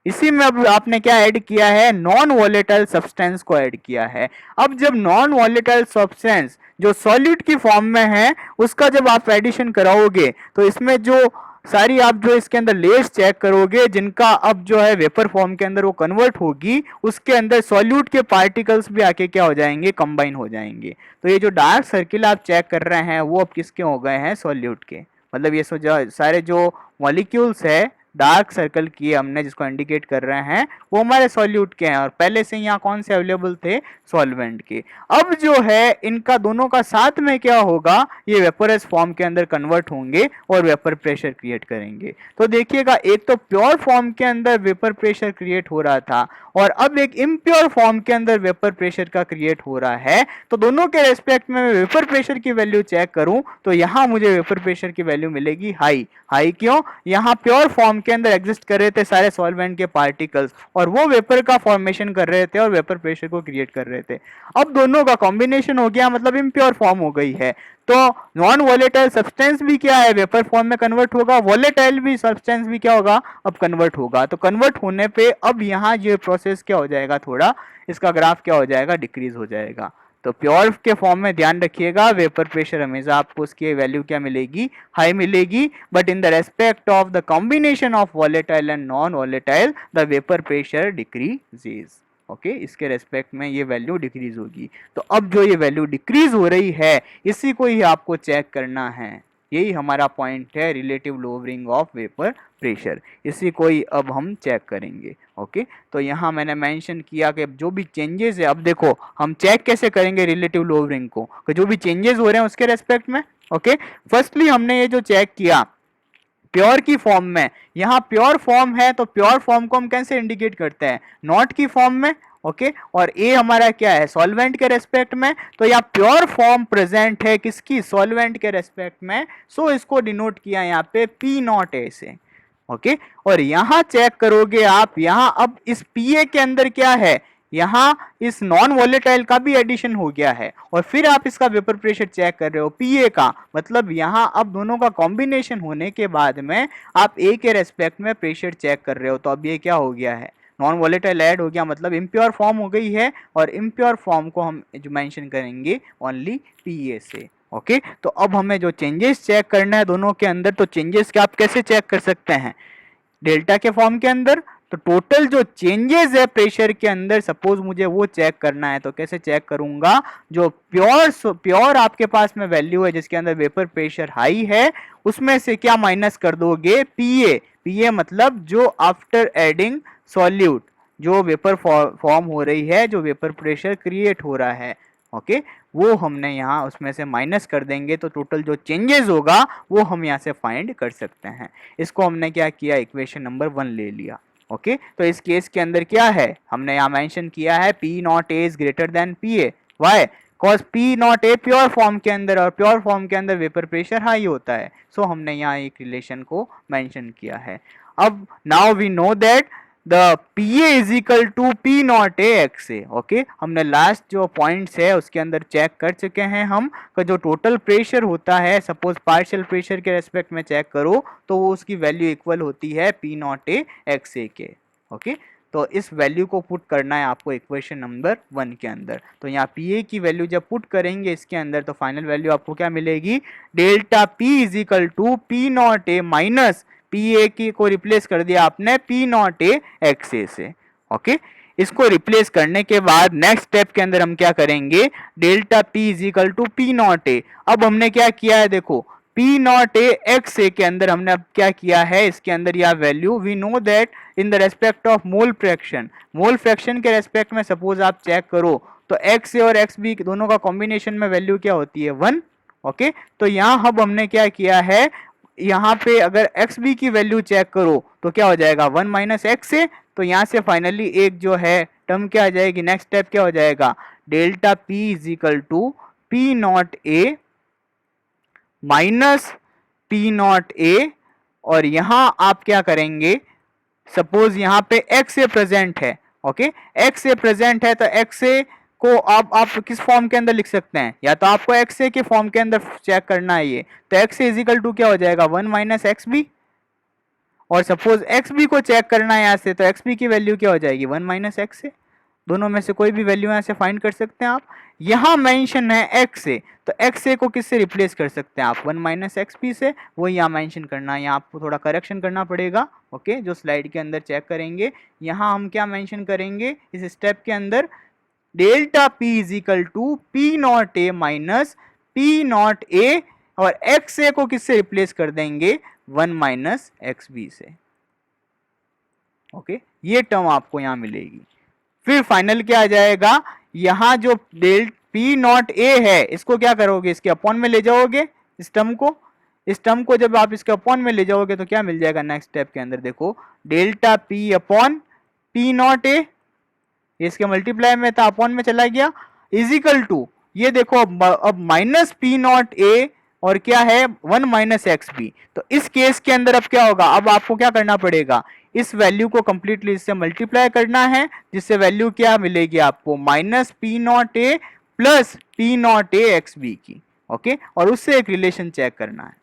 इसी में अब आपने क्या ऐड किया है, नॉन वॉलेटाइल सब्सटेंस को ऐड किया है। अब जब नॉन वॉलेटाइल सब्सटेंस जो सॉल्यूट की फॉर्म में है उसका जब आप एडिशन कराओगे, तो इसमें जो सारी आप जो इसके अंदर लेयर्स चेक करोगे, जिनका अब जो है वेपर फॉर्म के अंदर वो कन्वर्ट होगी, उसके अंदर सॉल्यूट के पार्टिकल्स भी आके क्या हो जाएंगे, कंबाइन हो जाएंगे। तो ये जो डार्क सर्किल आप चेक कर रहे हैं वो अब किसके हो गए हैं, सॉल्यूट के। मतलब ये सारे जो मॉलिक्यूल्स है डार्क सर्कल किए हमने जिसको इंडिकेट कर रहे हैं वो हमारे सॉल्यूट के हैं और पहले से यहाँ कौन से अवेलेबल थे, सॉल्वेंट के। अब जो है इनका दोनों का साथ में क्या होगा, ये वेपरस फॉर्म के अंदर कन्वर्ट होंगे और वेपर प्रेशर क्रिएट करेंगे। तो देखिएगा एक तो प्योर फॉर्म के अंदर वेपर प्रेशर क्रिएट हो रहा था और अब एक इम्प्योर फॉर्म के अंदर वेपर प्रेशर का क्रिएट हो रहा है। तो दोनों के रेस्पेक्ट में मैं वेपर प्रेशर की वैल्यू चेक करूं तो यहां मुझे वेपर प्रेशर की वैल्यू मिलेगी हाई। हाई क्यों, यहां प्योर फॉर्म के अंदर एग्जिस्ट कर रहे थे सारे सॉल्वेंट के पार्टिकल्स और वो वेपर का फॉर्मेशन कर रहे थे और वेपर प्रेशर को क्रिएट कर रहे थे। अब दोनों का कॉम्बिनेशन हो गया, मतलब इम्प्योर फॉर्म हो गई है। तो नॉन वॉलेटाइल सब्सटेंस भी क्या है, वेपर फॉर्म में कन्वर्ट होगा, वॉलेटाइल भी सब्सटेंस भी क्या होगा, अब कन्वर्ट होगा। तो कन्वर्ट होने पे अब यहाँ ये प्रोसेस क्या हो जाएगा, थोड़ा इसका ग्राफ क्या हो जाएगा, डिक्रीज हो जाएगा। तो प्योर के फॉर्म में ध्यान रखिएगा वेपर प्रेशर हमेशा आपको उसकी वैल्यू क्या मिलेगी, हाई मिलेगी, but in the respect of the combination of volatile and non volatile the vapour pressure decreases. Okay, इसके रेस्पेक्ट में ये वैल्यू डिक्रीज होगी। तो अब जो ये वैल्यू डिक्रीज हो रही है इसी को ही आपको चेक करना है, यही हमारा पॉइंट है, relative lowering of vapour pressure, इसी को ही अब हम चेक करेंगे। ओके, तो यहाँ मैंने मेंशन किया कि जो भी चेंजेस है, अब देखो हम चेक कैसे करेंगे रिलेटिव लोअरिंग को, कि जो भी चेंजेस हो रहे हैं उसके रेस्पेक्ट में। ओके, फर्स्टली हमने ये जो चेक किया प्योर की फॉर्म में, यहाँ प्योर फॉर्म है तो प्योर फॉर्म को हम कैसे इंडिकेट करते हैं, नॉट की फॉर्म में। ओके, और ए हमारा क्या है, सॉल्वेंट के रेस्पेक्ट में, तो यहाँ प्योर फॉर्म प्रेजेंट है किसकी, सॉल्वेंट के रेस्पेक्ट में, सो इसको डिनोट किया यहाँ पे पी नॉट ए से। ओके, और यहाँ चेक करोगे आप, यहाँ अब इस पी ए के अंदर क्या है, यहाँ इस नॉन वॉलेटाइल का भी एडिशन हो गया है और फिर आप इसका वेपर प्रेशर चेक कर रहे हो पीए का, मतलब यहाँ अब दोनों का कॉम्बिनेशन होने के बाद में आप ए के रेस्पेक्ट में प्रेशर चेक कर रहे हो। तो अब ये क्या हो गया है, नॉन वॉलेटाइल ऐड हो गया, मतलब इम्प्योर फॉर्म हो गई है और इम्प्योर फॉर्म को हम जो मेंशन करेंगे ओनली पीए से। ओके, तो अब हमें जो चेंजेस चेक करना है दोनों के अंदर, तो चेंजेस के आप कैसे चेक कर सकते हैं, डेल्टा के फॉर्म के अंदर। तो टोटल जो चेंजेस है प्रेशर के अंदर, सपोज मुझे वो चेक करना है, तो कैसे चेक करूंगा, जो प्योर आपके पास में वैल्यू है जिसके अंदर वेपर प्रेशर हाई है, उसमें से क्या माइनस कर दोगे, पीए। पीए मतलब जो आफ्टर एडिंग सॉल्यूट जो वेपर फॉर्म हो रही है, जो वेपर प्रेशर क्रिएट हो रहा है, ओके, वो हमने यहाँ उसमें से माइनस कर देंगे, तो टोटल जो चेंजेस होगा वो हम यहाँ से फाइंड कर सकते हैं। इसको हमने क्या किया, इक्वेशन नंबर 1 ले लिया। ओके, तो इस केस के अंदर क्या है, हमने यहाँ मेंशन किया है P not A is greater than P A. Why, cause P not A pure form के अंदर, और प्योर फॉर्म के अंदर वेपर प्रेशर हाई होता है, सो हमने यहाँ एक रिलेशन को मेंशन किया है। अब now we know that the P A is equal to P not A X A. Okay, हमने लास्ट जो पॉइंट्स है उसके अंदर चेक कर चुके हैं हम कि जो टोटल प्रेशर होता है, सपोज पार्शियल प्रेशर के रेस्पेक्ट में चेक करो तो वो उसकी वैल्यू इक्वल होती है P not A X A के। ओके, तो इस वैल्यू को पुट करना है आपको इक्वेशन नंबर 1 के अंदर। तो यहाँ पी ए की वैल्यू जब पुट करेंगे इसके अंदर, तो फाइनल वैल्यू आपको क्या मिलेगी, delta P is equal to P not A minus P A की को रिप्लेस कर दिया आपने P not A X A से। ओके, इसको रिप्लेस करने के बाद नेक्स्ट स्टेप के अंदर हम क्या करेंगे, delta P is equal to P not A. अब हमने क्या किया है, देखो P not A X A के अंदर हमने अब क्या किया है, इसके अंदर यह value we know that in the respect of mole fraction, mole fraction के रेस्पेक्ट में सपोज आप चेक करो तो एक्स ए और एक्स बी दोनों का कॉम्बिनेशन में वैल्यू क्या होती है, 1। ओके, तो यहाँ अब हमने क्या किया है, यहाँ पे अगर एक्स बी की वैल्यू चेक करो तो क्या हो जाएगा, 1 माइनस एक्स ए। तो यहाँ से फाइनली एक जो है टर्म क्या आ जाएगी, नेक्स्ट स्टेप क्या हो जाएगा, delta P is equal to P not A minus P not A, और यहाँ आप क्या करेंगे, सपोज यहाँ पे एक्स ए प्रेजेंट है। ओके, एक्स ए प्रेजेंट है तो एक्स ए को आप किस फॉर्म के अंदर लिख सकते हैं, या तो आपको एक्स ए के फॉर्म के अंदर चेक करना है ये, तो एक्स ए इजिकल टू क्या हो जाएगा, 1 माइनस एक्स बी। और सपोज एक्स बी को चेक करना है यहाँ से, तो एक्स बी की वैल्यू क्या हो जाएगी, 1 माइनस एक्स ए। दोनों में से कोई भी वैल्यू यहाँ से फाइंड कर सकते हैं आप। यहाँ मेंशन है एक्स ए, तो एक्स ए को किससे रिप्लेस कर सकते हैं आप, 1 माइनस एक्स बी से, वो यहाँ मेंशन करना है। यहाँ आपको थोड़ा करेक्शन करना पड़ेगा। ओके, जो स्लाइड के अंदर चेक करेंगे, यहाँ हम क्या मेंशन करेंगे इस स्टेप के अंदर, delta P is equal to P not A minus P not A, और एक्स ए को किससे रिप्लेस कर देंगे, 1 माइनस एक्स बी से। ओके, ये टर्म आपको यहाँ मिलेगी। फिर फाइनल क्या आ जाएगा, यहाँ जो डेल पी नॉट ए है इसको क्या करोगे, इसके अपॉन में ले जाओगे इस टर्म को। इस टर्म को जब आप इसके अपॉन में ले जाओगे तो क्या मिल जाएगा नेक्स्ट स्टेप के अंदर, देखो delta P upon P not ए, इसके मल्टीप्लाई में था अपॉन में चला गया, इजिकल टू ये देखो अब माइनस पी नॉट ए और क्या है 1 माइनस एक्स बी। तो इस केस के अंदर अब क्या होगा, अब आपको क्या करना पड़ेगा, इस वैल्यू को कंप्लीटली इससे मल्टीप्लाई करना है, जिससे वैल्यू क्या मिलेगी आपको, minus P not A plus P not A X B की। ओके, और उससे एक रिलेशन चेक करना है।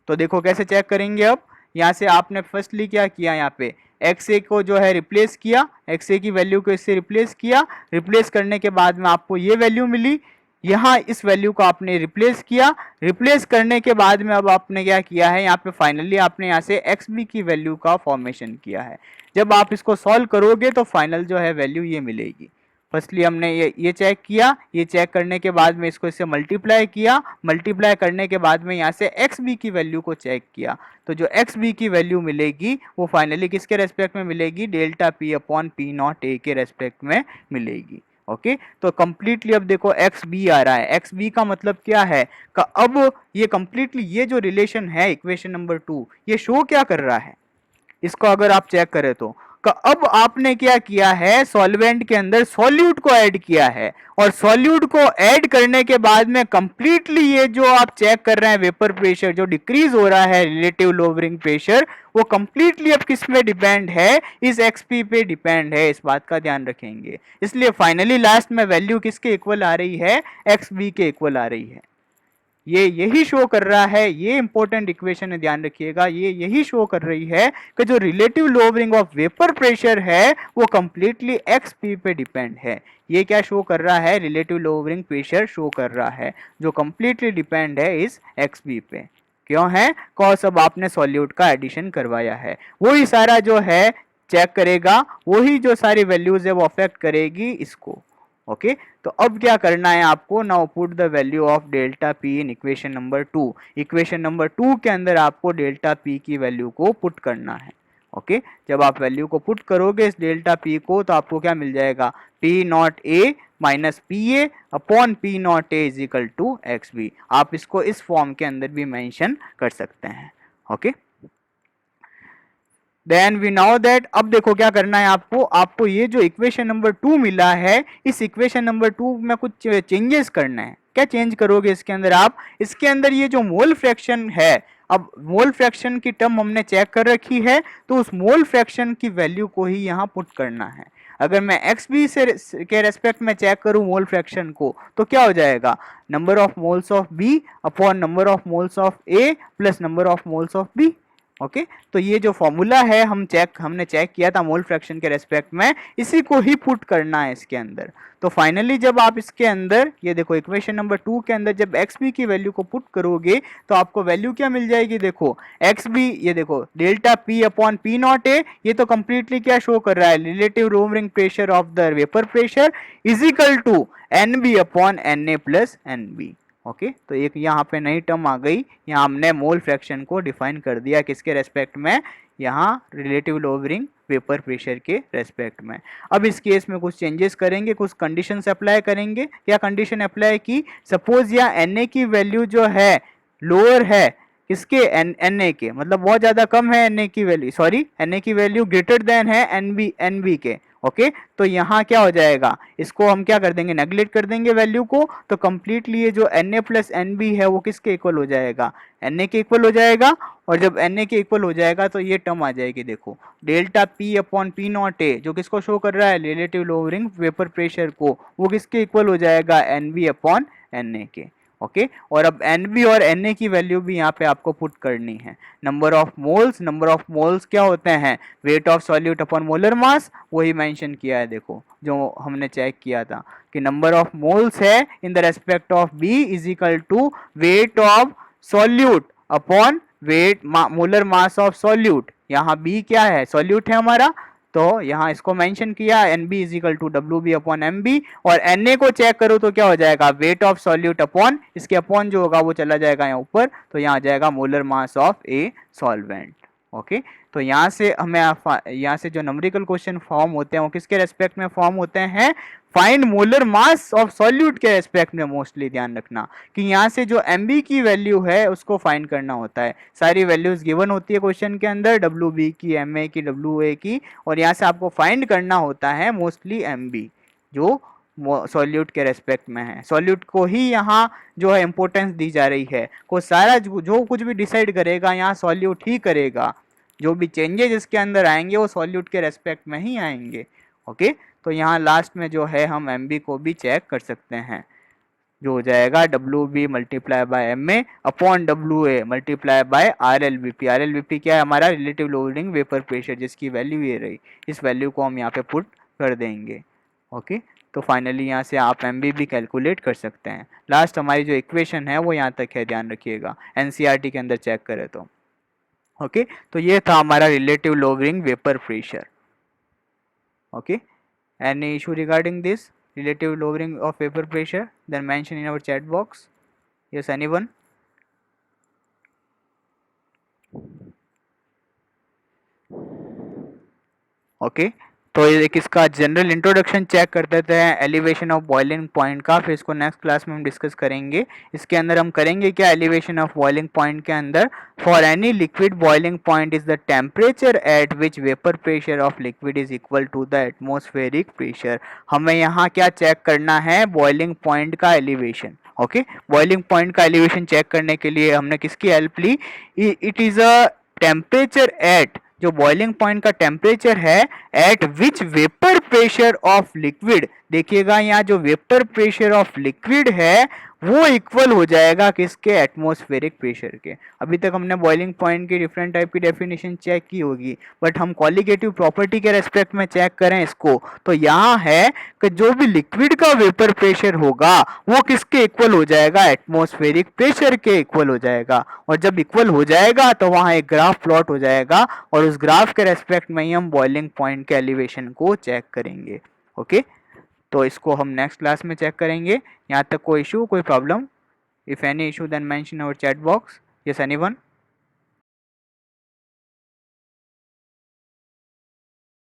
तो देखो कैसे चेक करेंगे, अब यहाँ से आपने फर्स्टली क्या किया, यहाँ पे एक्स ए को जो है रिप्लेस किया, एक्स ए की वैल्यू को इससे रिप्लेस किया, रिप्लेस करने के बाद में आपको ये वैल्यू मिली, यहाँ इस वैल्यू को आपने रिप्लेस किया, रिप्लेस करने के बाद में अब आपने क्या किया है, यहाँ पे फाइनली आपने यहाँ से एक्स बी की वैल्यू का फॉर्मेशन किया है। जब आप इसको सॉल्व करोगे तो फाइनल जो है वैल्यू ये मिलेगी। फर्स्टली हमने ये चेक किया, ये चेक करने के बाद में इसको इससे मल्टीप्लाई किया, मल्टीप्लाई करने के बाद में यहाँ से एक्स बी की वैल्यू को चेक किया, तो जो एक्स बी की वैल्यू मिलेगी वो फाइनली किसके रेस्पेक्ट में मिलेगी, delta P upon P not ए के रेस्पेक्ट में मिलेगी। ओके, तो कंप्लीटली अब देखो एक्स बी आ रहा है, एक्स बी का मतलब क्या है का अब ये कंप्लीटली ये जो रिलेशन है इक्वेशन नंबर 2 ये शो क्या कर रहा है, इसको अगर आप चेक करें तो अब आपने क्या किया है, सॉल्वेंट के अंदर सॉल्यूट को ऐड किया है, और सॉल्यूट को ऐड करने के बाद में कंप्लीटली ये जो आप चेक कर रहे हैं वेपर प्रेशर जो डिक्रीज हो रहा है, रिलेटिव लोअरिंग प्रेशर, वो कंप्लीटली अब किस में डिपेंड है, इस एक्सपी पे डिपेंड है, इस बात का ध्यान रखेंगे। इसलिए फाइनली लास्ट में वैल्यू किसके इक्वल आ रही है, एक्स बी के इक्वल आ रही है। ये यही शो कर रहा है, ये इंपॉर्टेंट इक्वेशन है, ध्यान रखिएगा, ये यही शो कर रही है कि जो relative lowering of vapour pressure है वो कंप्लीटली एक्स पी पे डिपेंड है। ये क्या शो कर रहा है, रिलेटिव लोअरिंग प्रेशर शो कर रहा है जो कंप्लीटली डिपेंड है इस एक्स पी पे। क्यों है, कॉज अब आपने सॉल्यूट का एडिशन करवाया है, वही सारा जो है चेक करेगा, वही जो सारी वैल्यूज है वो अफेक्ट करेगी इसको। ओके, तो अब क्या करना है आपको, now put the value of delta P in equation number 2। Equation number 2 के अंदर आपको डेल्टा पी की वैल्यू को पुट करना है। ओके, जब आप वैल्यू को पुट करोगे इस डेल्टा पी को तो आपको क्या मिल जाएगा, P not A minus P A upon P not A is equal to X B. आप इसको इस फॉर्म के अंदर भी मेंशन कर सकते हैं। Okay, then we now that, अब देखो क्या करना है आपको, आपको ये जो इक्वेशन नंबर 2 मिला है, इस इक्वेशन नंबर 2 में कुछ चेंजेस करना है। क्या चेंज करोगे इसके अंदर आप, इसके अंदर ये जो मोल फ्रैक्शन है, अब मोल फ्रैक्शन की टर्म हमने चेक कर रखी है, तो उस मोल फ्रैक्शन की वैल्यू को ही यहाँ पुट करना है। अगर मैं एक्स बी से के रेस्पेक्ट में चेक करूं मोल फ्रैक्शन को तो क्या हो जाएगा, number of moles of B upon number of moles of A plus number of moles of B. Okay, तो ये जो फॉर्मूला है हमने चेक किया था मोल फ्रैक्शन के रेस्पेक्ट में, इसी को ही पुट करना है इसके अंदर। तो फाइनली जब आप इसके अंदर ये देखो इक्वेशन नंबर 2 के अंदर जब एक्स बी की वैल्यू को पुट करोगे तो आपको वैल्यू क्या मिल जाएगी, देखो एक्स बी, ये देखो delta P upon P not A, ये तो कंप्लीटली क्या शो कर रहा है, relative lowering pressure of the vapour pressure is equal to N B upon N A plus N B. Okay, तो एक यहाँ पे नई टर्म आ गई, यहाँ हमने मोल फ्रैक्शन को डिफाइन कर दिया किसके रेस्पेक्ट में, यहाँ रिलेटिव लोअरिंग वेपर प्रेशर के रेस्पेक्ट में। अब इस केस में कुछ चेंजेस करेंगे, कुछ कंडीशंस अप्लाई करेंगे। क्या कंडीशन अप्लाई की, सपोज यहाँ एन ए की वैल्यू जो है लोअर है किसके, एन ए के, मतलब बहुत ज्यादा कम है एन ए की वैल्यू, सॉरी एन ए की वैल्यू ग्रेटर देन है एन बी के। ओके, तो यहाँ क्या हो जाएगा, इसको हम क्या कर देंगे, नेग्लेक्ट कर देंगे वैल्यू को, तो कंप्लीटली ये जो N A plus N B है वो किसके इक्वल हो जाएगा, एन ए के इक्वल हो जाएगा। और जब एन ए के इक्वल हो जाएगा तो ये टर्म आ जाएगी, देखो delta P upon P not ए जो किसको शो कर रहा है, रिलेटिव लोअरिंग वेपर प्रेशर को, वो किसके इक्वल हो जाएगा, N B upon N A के। ओके, और अब एन बी और एन ए की वैल्यू भी यहाँ पे आपको पुट करनी है। नंबर ऑफ मोल्स क्या होते हैं, wait of solute upon molar mass, वही मेंशन किया है, देखो जो हमने चेक किया था कि नंबर ऑफ मोल्स है in the respect of B is equal to weight of solute upon weight molar mass of solute. यहाँ बी क्या है, सॉल्यूट है हमारा, तो यहाँ इसको मेंशन किया N B is equal to W B upon M B, और एन ए को चेक करो तो क्या हो जाएगा, वेट ऑफ सॉल्यूट अपॉन, इसके अपॉन जो होगा वो चला जाएगा यहाँ ऊपर, तो यहाँ आ जाएगा molar mass of a solvent. Okay तो यहाँ से हमें यहाँ से जो नंबरिकल क्वेश्चन फॉर्म होते हैं वो किसके रेस्पेक्ट में फॉर्म होते हैं, find molar mass of solute के रेस्पेक्ट में। मोस्टली ध्यान रखना कि यहाँ से जो एमबी की वैल्यू है उसको फाइंड करना होता है। सारी वैल्यूज गिवन होती है क्वेश्चन के अंदर, डब्ल्यू बी की, एम ए की, डब्ल्यू ए की, और यहाँ से आपको फाइंड करना होता है मोस्टली एमबी जो सॉल्यूट के रेस्पेक्ट में है। सॉल्यूट को ही यहाँ जो है इंपॉर्टेंस दी जा रही है, को सारा जो कुछ भी डिसाइड करेगा यहाँ सॉल्यूट ही करेगा। जो भी चेंजेस इसके अंदर आएंगे वो सॉल्यूट के रेस्पेक्ट में ही आएंगे। ओके तो यहाँ लास्ट में जो है हम एम बी को भी चेक कर सकते हैं, जो हो जाएगा W B multiply by M A upon W A multiply by R L B P. R L B P क्या है, हमारा रिलेटिव लोडिंग वेपर प्रेशर, जिसकी वैल्यू ये रही। इस वैल्यू को हम यहाँ पे पुट कर देंगे। ओके तो फाइनली यहाँ से आप एम बी भी कैलकुलेट कर सकते हैं। लास्ट हमारी जो इक्वेशन है वो यहाँ तक है, ध्यान रखिएगा, एनसीईआरटी के अंदर चेक करें तो। ओके तो ये था हमारा relative lowering vapour pressure. Okay any issue regarding this relative lowering of vapor pressure, then mention in our chat box. Yes, anyone? Okay तो एक इसका जनरल इंट्रोडक्शन चेक कर देते हैं एलिवेशन ऑफ बॉइलिंग पॉइंट का, फिर इसको नेक्स्ट क्लास में हम डिस्कस करेंगे। इसके अंदर हम करेंगे क्या, एलिवेशन ऑफ बॉइलिंग पॉइंट के अंदर for any liquid boiling point is the temperature at which vapour pressure of liquid is equal to the atmospheric pressure. हमें यहाँ क्या चेक करना है, बॉइलिंग पॉइंट का एलिवेशन। ओके बॉइलिंग पॉइंट का elevation check करने के लिए हमने किसकी हेल्प ली, it is a temperature at, जो बॉइलिंग पॉइंट का टेम्परेचर है at which vapour pressure of liquid. देखिएगा यहाँ जो वेपर प्रेशर ऑफ लिक्विड है वो इक्वल हो जाएगा किसके, एटमॉस्फेरिक प्रेशर के। अभी तक हमने बॉइलिंग पॉइंट की डिफरेंट टाइप की डेफिनेशन चेक की होगी, बट हम क्वालिटेटिव प्रॉपर्टी के रेस्पेक्ट में चेक करें इसको तो यहाँ है कि जो भी लिक्विड का वेपर प्रेशर होगा वो किसके इक्वल हो जाएगा, एटमॉस्फेरिक प्रेशर के इक्वल हो जाएगा। और जब इक्वल हो जाएगा तो वहाँ एक ग्राफ प्लॉट हो जाएगा और उस ग्राफ के रेस्पेक्ट में ही हम बॉइलिंग पॉइंट के एलिवेशन को चेक करेंगे। ओके तो इसको हम नेक्स्ट क्लास में चेक करेंगे। यहाँ तक कोई इशू, कोई problem? If any issue then mention our chat box. Yes anyone?